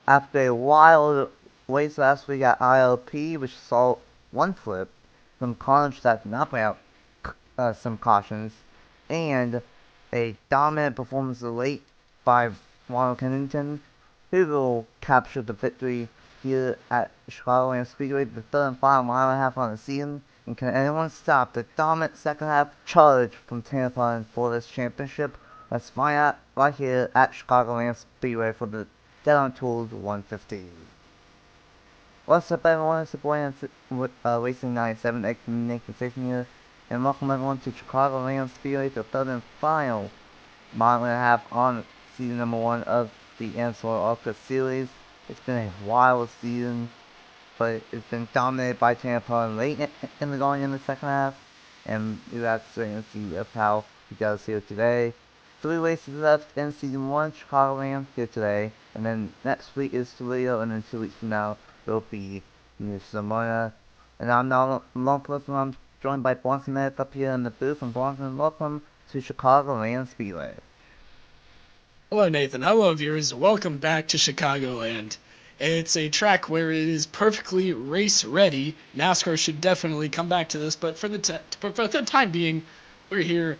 After a wild race last week at ILP, which saw one flip, some carnage that did not bring out some cautions, and a dominant performance late by Ronald Kennington, who will capture the victory here at Chicagoland Speedway, the third and final mile and a half on the season. And can anyone stop the dominant second half charge from Tampa for this championship? Let's find out right here at Chicagoland Speedway for the Dead on Tools 150. What's up everyone, it's the boy with Racing 97 X Nathan Stapleton here, and welcome everyone to Chicagoland Speedway, the third and final mile and a half on season number 1 of the Amsoil ARCA Series. It's been a wild season, but it's been dominated by Tampa late in the going in the second half, and we have to see of how he does here today. 3 races left in season 1, Chicagoland here today, and then next week is Toledo, and then 2 weeks from now will be New Simona. And I'm not alone for this one, I'm joined by Bronson Minutes up here in the booth, and Bronson, welcome to Chicagoland Speedway. Hello, Nathan. Hello, viewers. Welcome back to Chicagoland. It's a track where it is perfectly race ready. NASCAR should definitely come back to this, but for the time being, we're here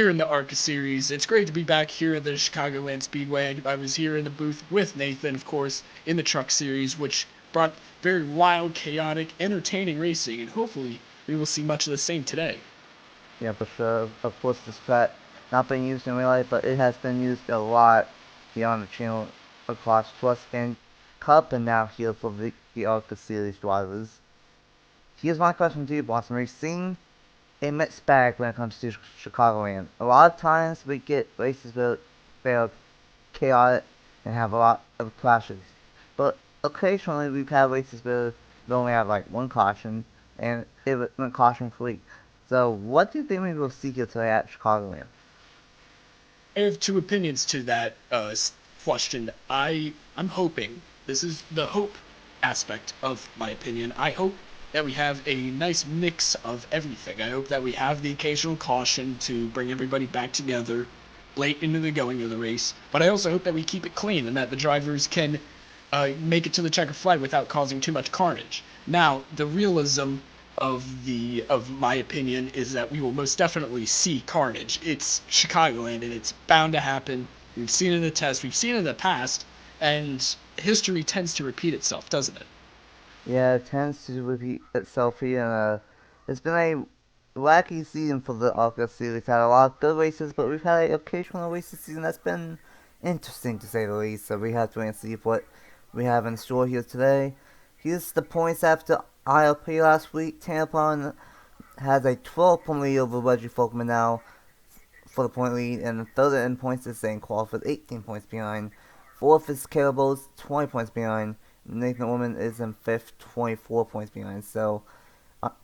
in the ARCA Series. It's great to be back here at the Chicagoland Speedway. I was here in the booth with Nathan, of course, in the Truck Series, which brought very wild, chaotic, entertaining racing, and hopefully we will see much of the same today. Yeah, for sure. Of course, this track not been used in real life, but it has been used a lot beyond the channel across Plus and Cup, and now here for the ARCA Series Drivers. Here's my question to you, Boston. We've seen a mixed bag when it comes to Chicagoland. A lot of times we get races where they are chaotic and have a lot of crashes, but occasionally we've had races where we only have like one caution, and it went caution free. So what do you think we will see here today at Chicagoland? I have two opinions to that question. I'm hoping, this is the hope aspect of my opinion. I hope that we have a nice mix of everything. I hope that we have the occasional caution to bring everybody back together late into the going of the race. But I also hope that we keep it clean and that the drivers can make it to the checkered flag without causing too much carnage. Now, the realism of my opinion is that we will most definitely see carnage. It's Chicagoland and it's bound to happen. We've seen it in the test, we've seen it in the past, and history tends to repeat itself, doesn't it? Yeah, it tends to repeat itself here, and it's been a wacky season for the ARCA series. Had a lot of good races, but we've had an occasional race this season that's been interesting to say the least. So we have to wait and see what we have in store here today. Here's the points after ILP last week. Tampon has a 12-point lead over Reggie Folkman now for the point lead, and the third in points is St. Crawford, 18 points behind. Fourth is Caribou's, 20 points behind. Nathan Woman is in fifth, 24 points behind. So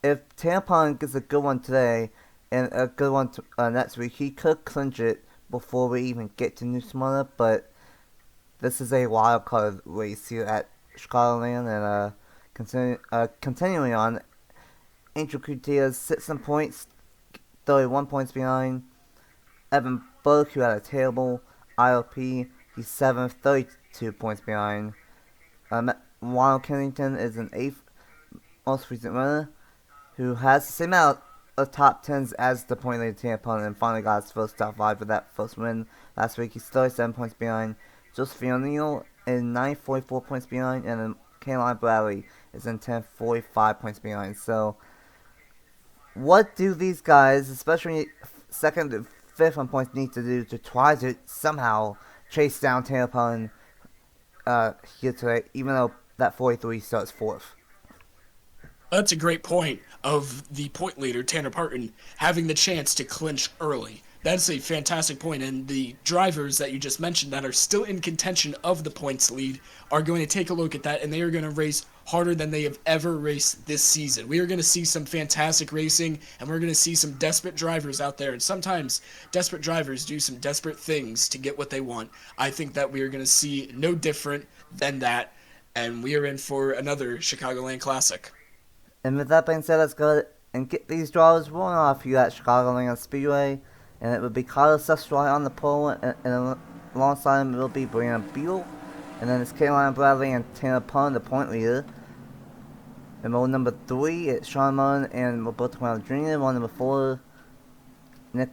if Tampon gets a good one today and a good one next week, he could clinch it before we even get to New Smyrna. But this is a wild card race here at Chicagoland, and continuing on, Angel Cutias sits in points, 31 points behind. Evan Burke, who had a terrible ILP, he's 7th, 32 points behind. Ronald Kennington is in 8th, most recent runner, who has the same amount of top 10s as the point leader Tampon, and finally got his first top 5 with that first win last week. He's 37 points behind. Joseph O'Neill is 9th, 44 points behind, and then Caroline Bradley is in 10th, 45 points behind. So, what do these guys, especially 2nd and 5th on points, need to do to try to somehow chase down Tampon here today, even though that 43 starts 4th? That's a great point of the point leader, Tanner Parton, having the chance to clinch early. That's a fantastic point, and the drivers that you just mentioned that are still in contention of the points lead are going to take a look at that, and they are going to race harder than they have ever raced this season. We are going to see some fantastic racing, and we're going to see some desperate drivers out there, and sometimes desperate drivers do some desperate things to get what they want. I think that we are going to see no different than that, and we are in for another Chicagoland Classic. And with that being said, let's go and get these drivers rolling off here at Chicagoland Speedway. And it would be Carlos Sestrai on the pole, and alongside him it will be Brianna Beal. And then it's Carolina Bradley and Tanner Pun, the point leader. In mode number 3, it's Sean Munn and Roberto Clement Jr. Mode number 4, Nick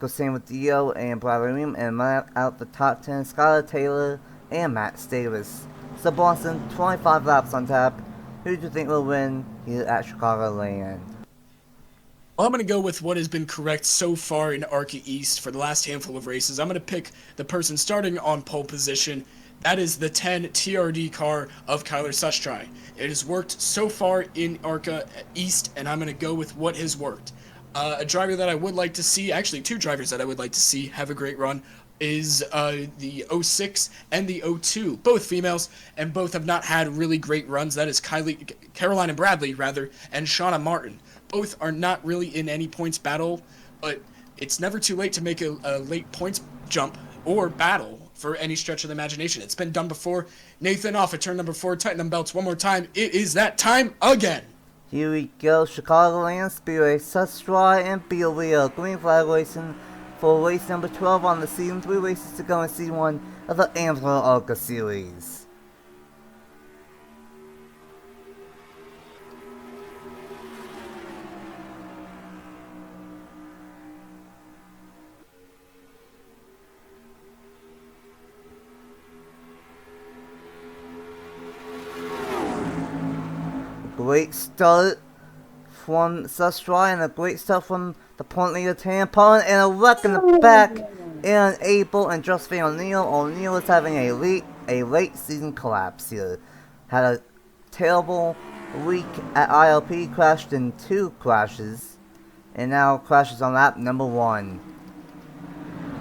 Dio and Bradley Williams. And out the top 10, Skylar Taylor and Matt Davis. So Boston, 25 laps on tap. Who do you think will win here at Chicagoland? Well, I'm going to go with what has been correct so far in ARCA East for the last handful of races. I'm going to pick the person starting on pole position. That is the 10 TRD car of Kyler Sustry. It has worked so far in ARCA East, and I'm going to go with what has worked. A driver that I would like to see, actually two drivers that I would like to see have a great run, is the 06 and the 02, both females, and both have not had really great runs. That is Caroline and Bradley, and Shauna Martin. Both are not really in any points battle, but it's never too late to make a late points jump or battle for any stretch of the imagination. It's been done before. Nathan, off at turn number 4, tighten them belts one more time. It is that time again. Here we go, Chicagoland Speedway, Sustry and Beal green flag racing for race number 12 on the season. 3 races to go in season 1 of the Amsoil ARCA Series. Great start from Sustry and a great start from the point leader Tampon, and a wreck in the back. And Abel and Josephine O'Neill. O'Neill is having a late season collapse here. Had a terrible week at ILP, crashed in 2 crashes, and now crashes on lap number 1.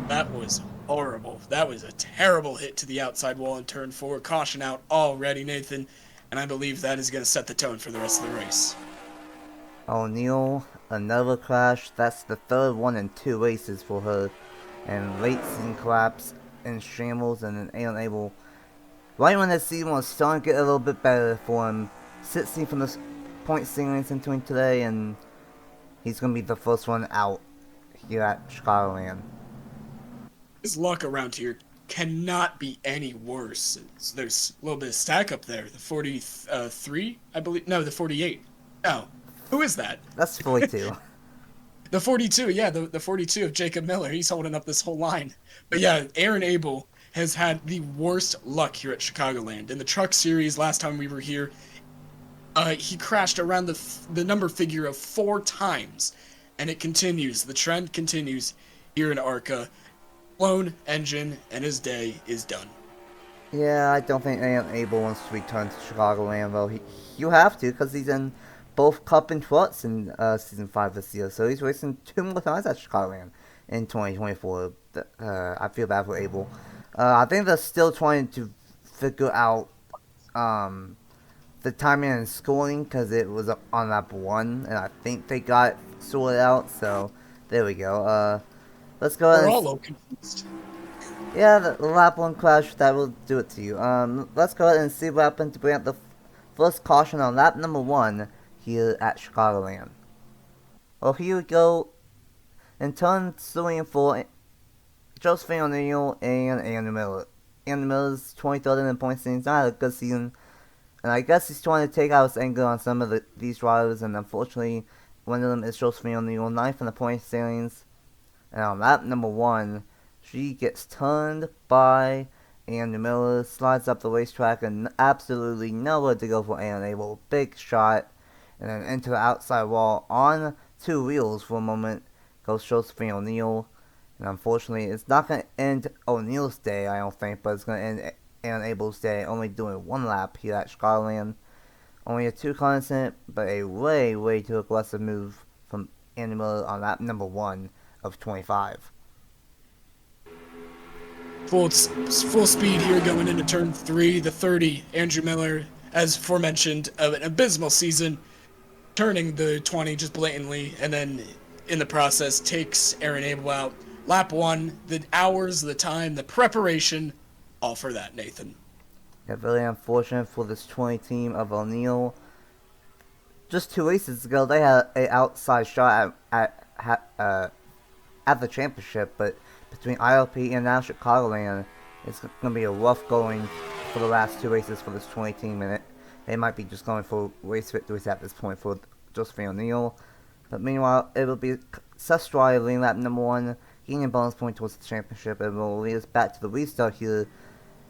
That was horrible. That was a terrible hit to the outside wall in turn 4. Caution out already, Nathan. And I believe that is going to set the tone for the rest of the race. O'Neill, another crash. That's the 3rd one in 2 races for her. And late season collapse in shambles, and then unable. Right when the season was starting to get a little bit better for him, 16 from the point standings into today, and he's going to be the first one out here at Chicagoland. His luck around here cannot be any worse. There's a little bit of stack up there. The 43, I believe. No, the 48. No. Who is that? That's 42. The 42, yeah, the 42 of Jacob Miller. He's holding up this whole line. But yeah, Aaron Abel has had the worst luck here at Chicagoland. In the Truck Series, last time we were here, he crashed around the number figure of 4 times. And it continues. The trend continues here in ARCA. Blown engine, and his day is done. Yeah, I don't think Aaron Abel wants to return to Chicagoland, though. He'll have to, because he's in both Cup and Trucks in Season 5 this year, so he's racing 2 more times at Chicagoland in 2024. I feel bad for Abel. I think they're still trying to figure out the timing and scoring, because it was on lap 1, and I think they got it sorted out, so there we go. Let's go ahead. We're all confused. Yeah, the lap 1 crash, that will do it to you. Let's go ahead and see what happened to bring up the first caution on lap number 1 here at Chicagoland. Well, here we go. In turn 3 and 4, Josephine O'Neill and Andrew Miller. Andrew Miller's 23rd in the point standings. Not had a good season, and I guess he's trying to take out his anger on some of these drivers, and unfortunately, one of them is Josephine O'Neill, 9th in the point standings. And on lap number 1, she gets turned by Andrew Miller, slides up the racetrack, and absolutely nowhere to go for Aaron Abel. Big shot, and then into the outside wall on 2 wheels for a moment goes Josephine O'Neill. And unfortunately, it's not going to end O'Neill's day, I don't think, but it's going to end Aaron Abel's day, only doing 1 lap here at Chicagoland. Only a 2-car incident, but a way too aggressive move from Andrew Miller on lap number 1 of 25. Full speed here going into turn 3. The 30, Andrew Miller, as aforementioned, an abysmal season, turning the 20 just blatantly, and then in the process takes Aaron Abel out. Lap 1, the hours, the time, the preparation, all for that, Nathan. Yeah, very unfortunate for this 20 team of O'Neill. Just 2 races ago, they had an outside shot at the championship, but between ILP and now Chicagoland, it's going to be a rough going for the last 2 races for this 20 team, and they might be just going for race victories at this point for Josephine O'Neill. But meanwhile, it will be Sestrai leading lap number 1, gaining a bonus point towards the championship, and will lead us back to the restart here.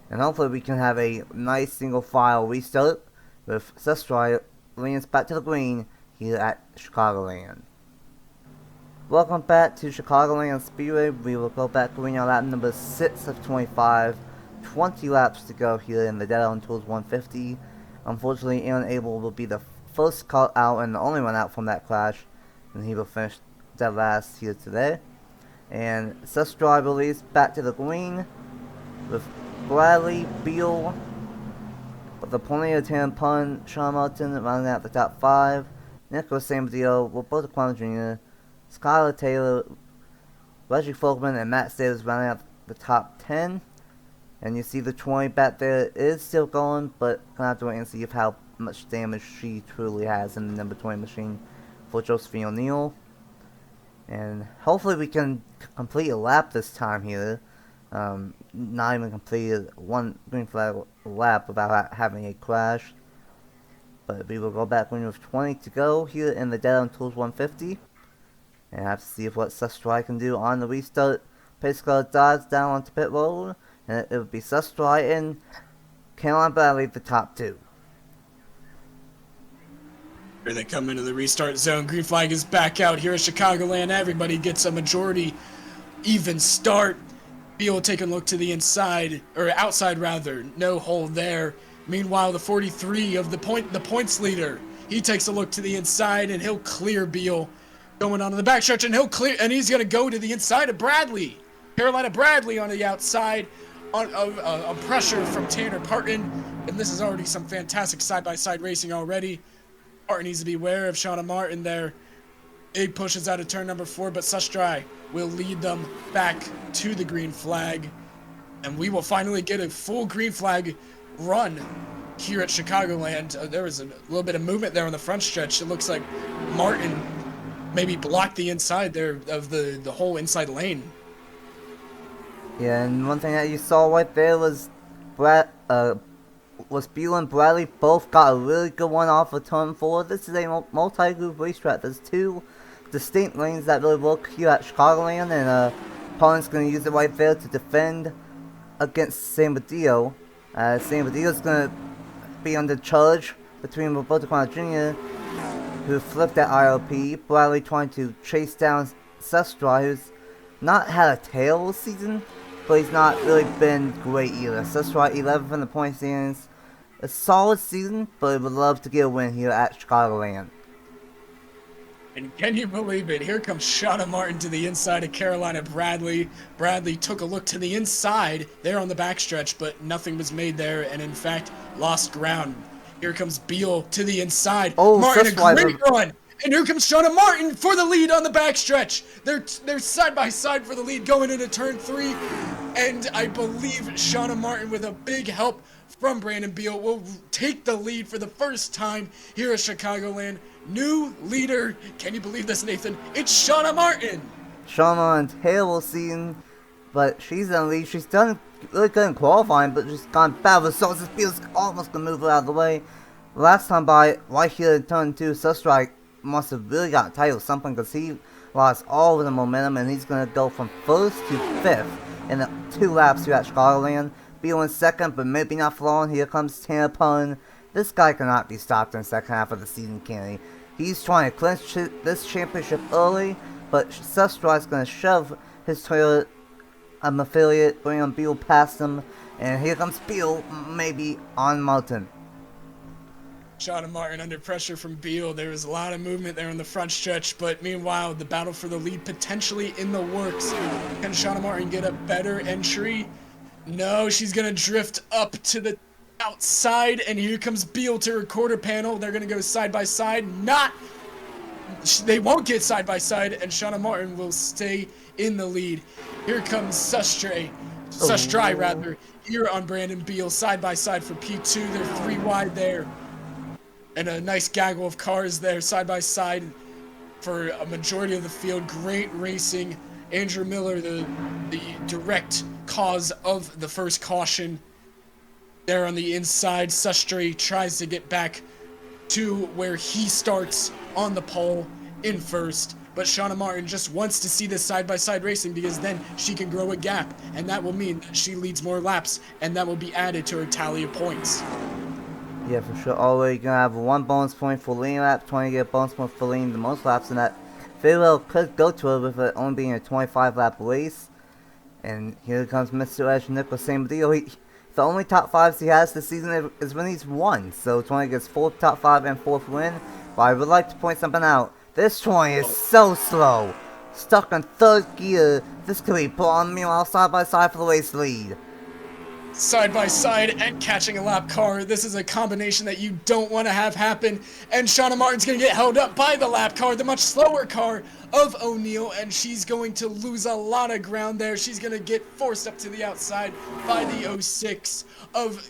And hopefully we can have a nice single file restart with Sestrai leading us back to the green here at Chicagoland. Welcome back to Chicagoland Speedway. We will go back green on lap number 6 of 25. 20 laps to go here in the Dead on Tools 150. Unfortunately, Aaron Abel will be the first car out and the only one out from that crash, and he will finish dead last here today. And Sestrai released back to the green with Bradley, Beal, but the plenty of Tan Pun, Sean Martin rounding out the top 5. Nicholas Samadillo, Roberto Quano Jr., Skylar Taylor, Reggie Folkman, and Matt Stevens rounding out the top 10. And you see the 20 back there is still going, but gonna have to wait and see how much damage she truly has in the number 20 machine for Josephine O'Neill. And hopefully we can complete a lap this time here. Not even completed one green flag lap without having a crash. But we will go back when with 20 to go here in the Dead on Tools 150. And have to see what Sestrai can do on the restart. Pace car dives down onto pit road. And it would be Sestrai and Caroline Bradley the top 2. Here they come into the restart zone. Green flag is back out here at Chicagoland. Everybody gets a majority even start. Beal taking a look to the inside, or outside rather. No hole there. Meanwhile, the 43 of the points leader, he takes a look to the inside and he'll clear Beal. Going on to the backstretch and he's gonna go to the inside of Bradley. Carolina Bradley on the outside. On pressure from Tanner Parton, and this is already some fantastic side-by-side racing already. Parton needs to be aware of Shauna Martin there. Big pushes out of turn number 4, but Sestrai will lead them back to the green flag, and we will finally get a full green flag run here at Chicagoland. There was a little bit of movement there on the front stretch. It looks like Martin maybe blocked the inside there of the whole inside lane. Yeah, and one thing that you saw right there was Beal and Bradley both got a really good one off of turn 4. This is a multi-group racetrack. There's 2 distinct lanes that really work here at Chicagoland, and opponent's going to use it right there to defend against Samadillo. Samadillo's going to be under charge between Roberto Quano Jr., who flipped at IOP. Bradley trying to chase down Sestrai, who's not had a terrible season, but he's not really been great either. Sestrai 11th in the point standings. A solid season, but would love to get a win here at Chicagoland. And can you believe it? Here comes Shauna Martin to the inside of Carolina Bradley. Bradley took a look to the inside there on the backstretch, but nothing was made there, and in fact, lost ground. Here comes Beal to the inside. Oh, Martin, a great run. And here comes Shauna Martin for the lead on the backstretch. They're side by side for the lead going into turn 3. And I believe Shauna Martin, with a big help from Brandon Beal, will take the lead for the first time here at Chicagoland. New leader. Can you believe this, Nathan? It's Shauna Martin. Shauna Martin's terrible season, but she's in the lead. She's done really good in qualifying, but just gone bad results. This Beal's almost going to move her out of the way. Last time by, right here in turn 2, Sestrai must have really got tight with something, because he lost all of the momentum, and he's going to go from 1st to 5th in the 2 laps here at Chicagoland. Beal in 2nd, but maybe not for long. Here comes Tanner Pun. This guy cannot be stopped in the second half of the season, can he? He's trying to clinch this championship early, but Sestrai's going to shove his Toyota affiliate, bring on Beal past him, and here comes Beal, maybe on Martin. Shauna Martin under pressure from Beal. There was a lot of movement there in the front stretch, but meanwhile, the battle for the lead potentially in the works. Can Shauna Martin get a better entry? No, she's going to drift up to the outside, and here comes Beal to her quarter panel. They're going to go side by side. They won't get side by side, and Shauna Martin will stay in the lead. Here comes Sestrai rather, here on Brandon Beal, side by side for P2. They're 3 wide there. And a nice gaggle of cars there, side by side for a majority of the field. Great racing. Andrew Miller, the direct cause of the first caution. There on the inside, Sustry tries to get back to where he starts on the pole in first. But Shauna Martin just wants to see this side-by-side racing because then she can grow a gap, and that will mean that she leads more laps, and that will be added to her tally of points. Yeah, for sure. Always gonna have 1 bonus point for leading lap, trying to get a bonus point for leading the most laps, and that very well could go to her with it only being a 25-lap race. And here comes Mr. Edge Nicholas, same deal. The only top 5s he has this season is when he's won, so 20 gets 4th top 5 and 4th win. But I would like to point something out. This 20 is so slow. Stuck in 3rd gear. This could be put on meanwhile side by side for the race lead. Side by side and catching a lap car. This is a combination that you don't want to have happen. And Shauna Martin's going to get held up by the lap car, the much slower car of O'Neal, and she's going to lose a lot of ground there. She's going to get forced up to the outside by the 06 of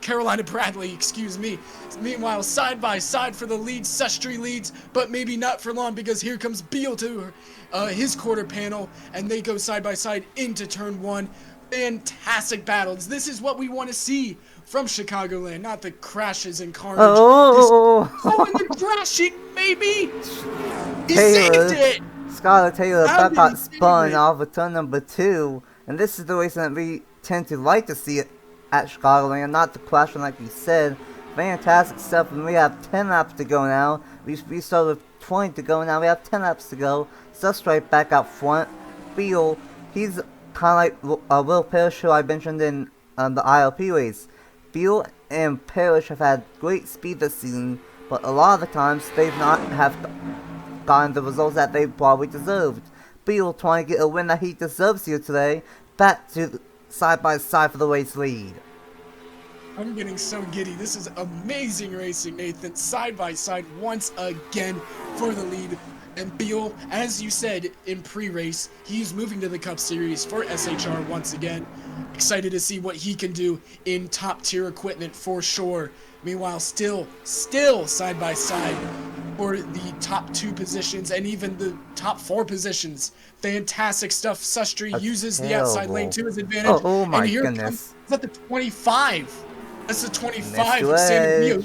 Carolina Bradley, excuse me. Meanwhile, side by side for the lead, Sustry leads, but maybe not for long because here comes Beal to his quarter panel, and they go side by side into turn 1. Fantastic battles. This is what we want to see from Chicagoland, not the crashes and carnage. And the crashing, baby! He saved it! Skylar Taylor got spun off of turn number 2, and this is the racing that we tend to like to see it at Chicagoland, not the crashing like you said. Fantastic stuff, and we have 10 laps to go now. We started with 20 to go now. We have 10 laps to go. Just right back out front. Beal, he's kind of like Will Parrish, who I mentioned in the ILP race. Beal and Parrish have had great speed this season, but a lot of the times they've not have gotten the results that they probably deserved. Beal trying to get a win that he deserves here today. Back to side by side for the race lead. I'm getting so giddy. This is amazing racing, Nathan. Side by side once again for the lead. And Beal, as you said in pre-race, he's moving to the Cup Series for SHR once again. Excited to see what he can do in top-tier equipment for sure. Meanwhile, still side by side for the top 2 positions and even the top 4 positions. Fantastic stuff. Sustry uses the outside lane to his advantage. Oh my and here goodness. Comes at the 25. That's the 25 of San Diego.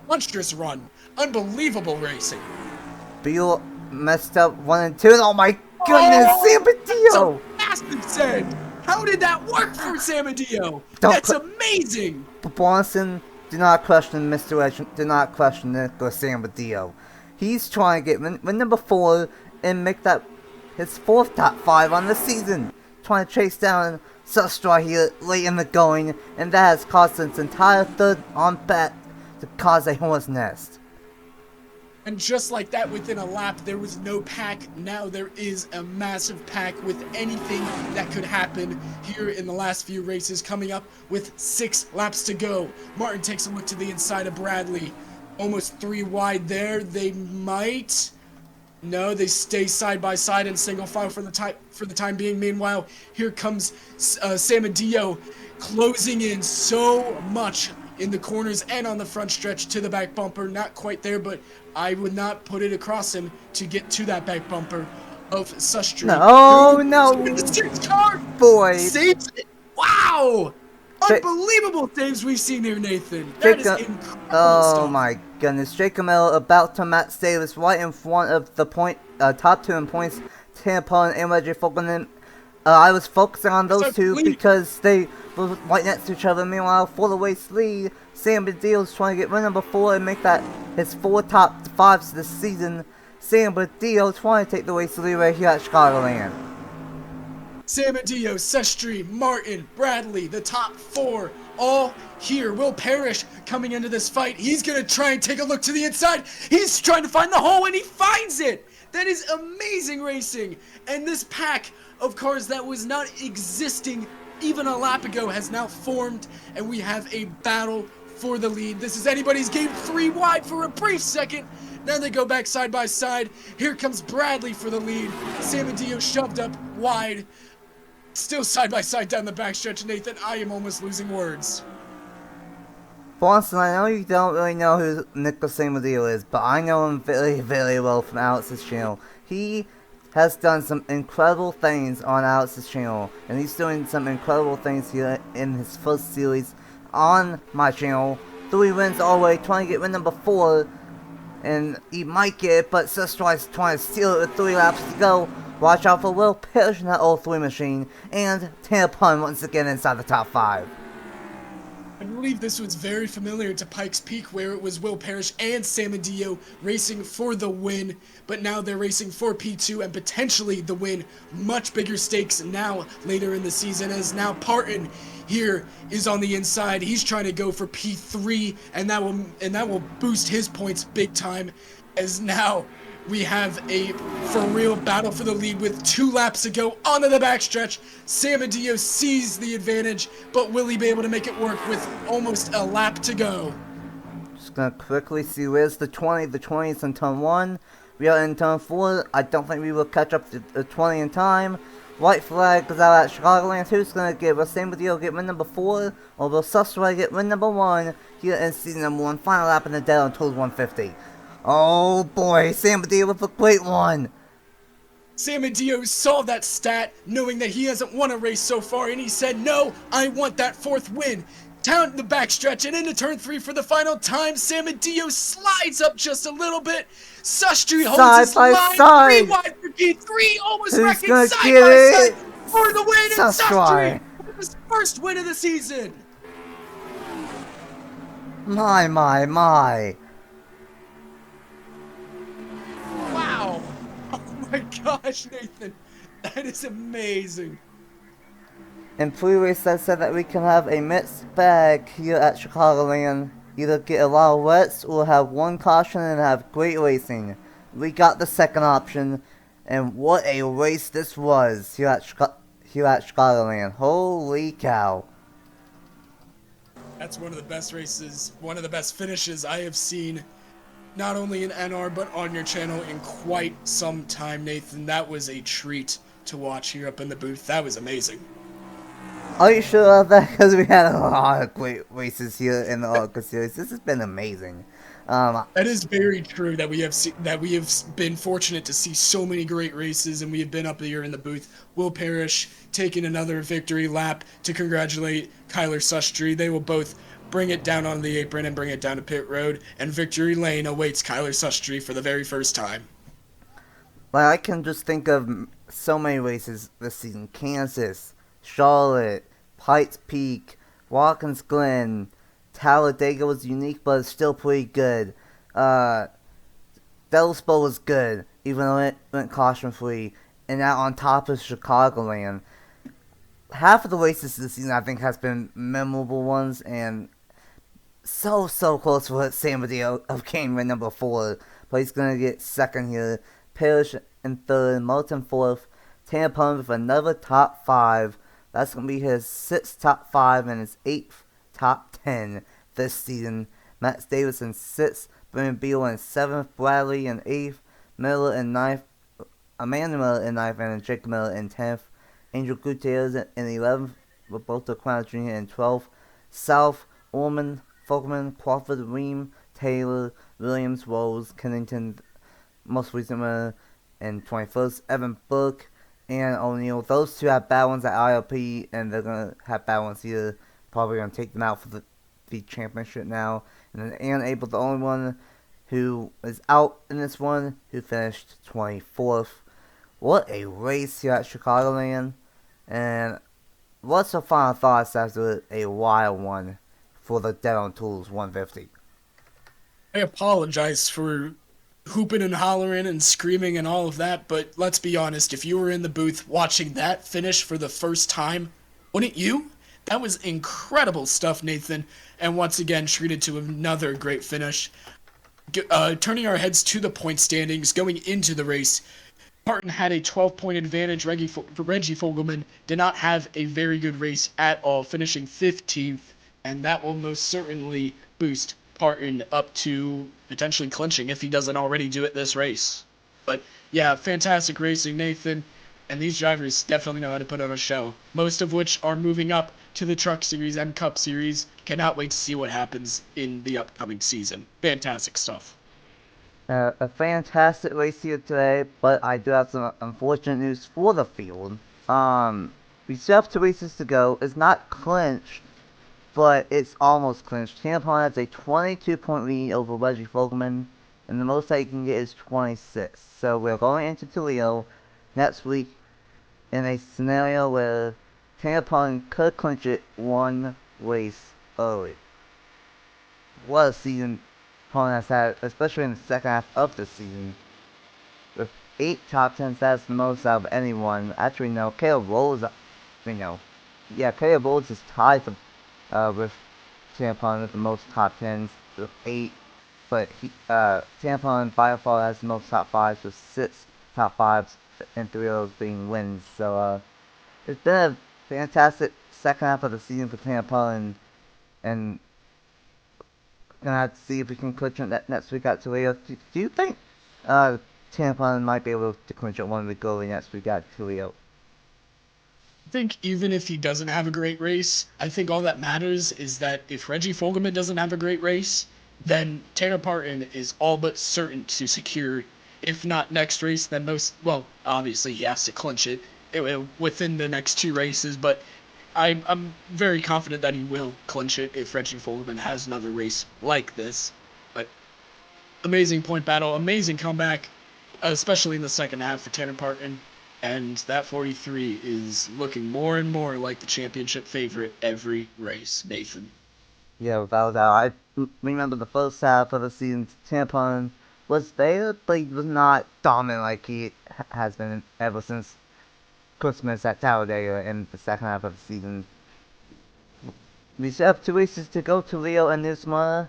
Monstrous run. Unbelievable racing. Beal messed up 1 and 2. Oh my goodness, Samadillo! So massive send. How did that work for Samadillo? That's amazing. Bronson, do not question Mr. Edge. Do not question Nicholas Samadillo. He's trying to get win number 4 and make that his 4th top 5 on the season. Trying to chase down Sustry here late in the going, and that has caused his entire 3rd on back to cause a hornet's nest. And just like that, within a lap, there was no pack. Now there is a massive pack with anything that could happen here in the last few races, coming up with 6 laps to go. Martin takes a look to the inside of Bradley. Almost 3 wide there. They might... No, they stay side by side in single file for the time being. Meanwhile, here comes Samadillo closing in so much in the corners and on the front stretch to the back bumper. Not quite there, but I would not put it across him to get to that back bumper of Sustry. No. The 6 car boy. Saves it. Wow. Unbelievable saves we've seen here, Nathan. That is incredible stuff. My goodness. Jacob Miller about to Matt Davis right in front of the top 2 in points. Tampon and Reggie Fulton. I was focusing on those 2 because they were right next to each other. Meanwhile, for the race lead, Samadillo's trying to get win number 4 and make that his 4 top 5s this season. Samadillo trying to take the race lead right here at Chicagoland. Samadillo, Sustry, Martin, Bradley, the top 4, all here. Will Parrish coming into this fight. He's going to try and take a look to the inside. He's trying to find the hole, and he finds it. That is amazing racing. And this pack of cars that was not existing even a lap ago has now formed, and we have a battle for the lead. This is anybody's game. 3 wide for a brief second. Then they go back side by side. Here comes Bradley for the lead. Samadillo shoved up wide. Still side by side down the backstretch, Nathan. I am almost losing words. Boston, I know you don't really know who Nicholas Samadillo is, but I know him very, very well from Alex's channel. He has done some incredible things on Alex's channel, and he's doing some incredible things here in his first series on my channel. 3 wins all the way, trying to get win number 4, and he might get it, but Sister's trying to steal it with 3 laps to go. Watch out for Will Parrish in that 03 machine, and Tampon once again inside the top 5. I believe this was very familiar to Pikes Peak, where it was Will Parrish and Sam Adio racing for the win, but now they're racing for P2 and potentially the win. Much bigger stakes now later in the season, as now Parton here is on the inside. He's trying to go for P3, and that will boost his points big time, as now we have a for real battle for the lead with 2 laps to go onto the backstretch. Sam Adio sees the advantage, but will he be able to make it work with almost a lap to go? Just gonna quickly see where's the 20. The 20 is in turn 1. We are in turn 4. I don't think we will catch up to the 20 in time. White flag goes out at Chicagoland. Who's gonna get? Will Sam Adio get win number 4? Or will Sussex get win number 1 here in season number 1? Final lap in the dead on Tools 150. Oh boy, Sam Adio with a great one. Sam Adio saw that stat, knowing that he hasn't won a race so far, and he said, no, I want that 4th win. Down the backstretch and into turn 3 for the final time. Sam Adio slides up just a little bit. Sustry holds his line. 3 wide for P3, almost wrecking side by side for the win. And Sustry with his first win of the season. My. Wow. Oh my gosh, Nathan. That is amazing. In pre-race I said that we can have a mixed bag here at Chicagoland. Either get a lot of wets or have 1 caution and have great racing. We got the second option, and what a race this was here at Chicagoland. Holy cow. That's one of the best races, one of the best finishes I have seen, not only in NR, but on your channel in quite some time, Nathan. That was a treat to watch here up in the booth. That was amazing. Are you sure of that? Because we had a lot of great races here in the ARCA Series. This has been amazing. That is very true that we have been fortunate to see so many great races, and we have been up here in the booth. Will Parrish taking another victory lap to congratulate Kyler Sustry. They will both bring it down on the apron and bring it down to pit road, and victory lane awaits Kyler Sustry for the very first time. Like, I can just think of so many races this season. Kansas, Charlotte, Pikes Peak, Watkins Glen, Talladega was unique, but it's still pretty good. Delspo was good, even though it went caution-free. And now on top of Chicagoland. Half of the races this season, I think, has been memorable ones, and so close for Sam Adio of Kane win number 4. But he's going to get second here. Parrish in 3rd, Martin 4th, Tampon with another top 5. That's going to be his 6th top 5 and his 8th top 10 this season. Max Davis in 6th, Brennan Beal in 7th, Bradley in 8th, Miller in 9th, Amanda Miller in 9th, and Jake Miller in 10th. Angel Gutierrez in 11th, Roberto Quano Jr. in 12th. South, Orman, Folkman, Crawford, Ream, Taylor, Williams, Rose, Kennington, most recent winner in 21st, Evan Burke, and O'Neill. Those 2 have bad ones at ILP, and they're going to have bad ones here. Probably going to take them out for the championship now. And then Ann Abel, the only one who is out in this one, who finished 24th. What a race here at Chicagoland. And what's your final thoughts after a wild one for the Dead on Tools 150? I apologize for hooping and hollering and screaming and all of that, but let's be honest, if you were in the booth watching that finish for the first time, wouldn't you? That was incredible stuff, Nathan, and once again treated to another great finish. Turning our heads to the point standings, going into the race, Parton had a 12-point advantage. Reggie Fogelman did not have a very good race at all, finishing 15th, and that will most certainly boost Parton up to potentially clinching if he doesn't already do it this race. But yeah, fantastic racing, Nathan, and these drivers definitely know how to put on a show, most of which are moving up to the Truck Series and Cup Series. Cannot wait to see what happens in the upcoming season. Fantastic stuff. A fantastic race here today, but I do have some unfortunate news for the field. We still have 2 races to go. It's not clinched, but it's almost clinched. Tampon has a 22-point lead over Reggie Fogelman, and the most that he can get is 26. So we're going into Toledo next week in a scenario where Tampon could clinch it 1 race early. What a season Tampon has had, especially in the second half of the season. With 8 top 10s, that's the most out of anyone. Actually, no, Caleb Rose, Caleb Rose is tied with Tampon with the most top 10s with 8. But Tampon by far has the most top 5s with 6 top 5s, and 3 of those being wins. So, it's been a fantastic second half of the season for Tampon, and gonna have to see if we can clinch it next week at Toledo. Do you think Tampon might be able to clinch it 1 week early next week at Toledo? I think even if he doesn't have a great race, I think all that matters is that if Reggie Fogelman doesn't have a great race, then Tanner Parton is all but certain to secure, if not next race, then obviously he has to clinch it within the next 2 races, but I'm very confident that he will clinch it if Reggie Fogelman has another race like this. But amazing point battle, amazing comeback, especially in the second half for Tanner Parton. And that 43 is looking more and more like the championship favorite every race, Nathan. Yeah, without a doubt. I remember the first half of the season, Tampon was there, but he was not dominant like he has been ever since Christmas at Talladega in the second half of the season. We still have 2 races to go to Leo and Nismara.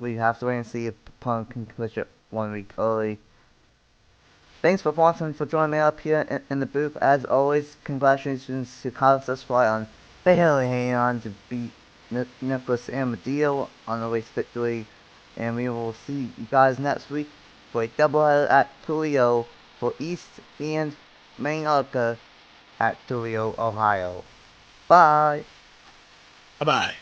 We have to wait and see if Punk can clinch it 1 week early. Thanks for watching, for joining me up here in the booth. As always, congratulations to Carlos Esquire on barely hanging on to beat Nicholas Amadeo on the race victory. And we will see you guys next week for a doubleheader at Toledo for East and Main ARCA at Toledo, Ohio. Bye! Bye bye.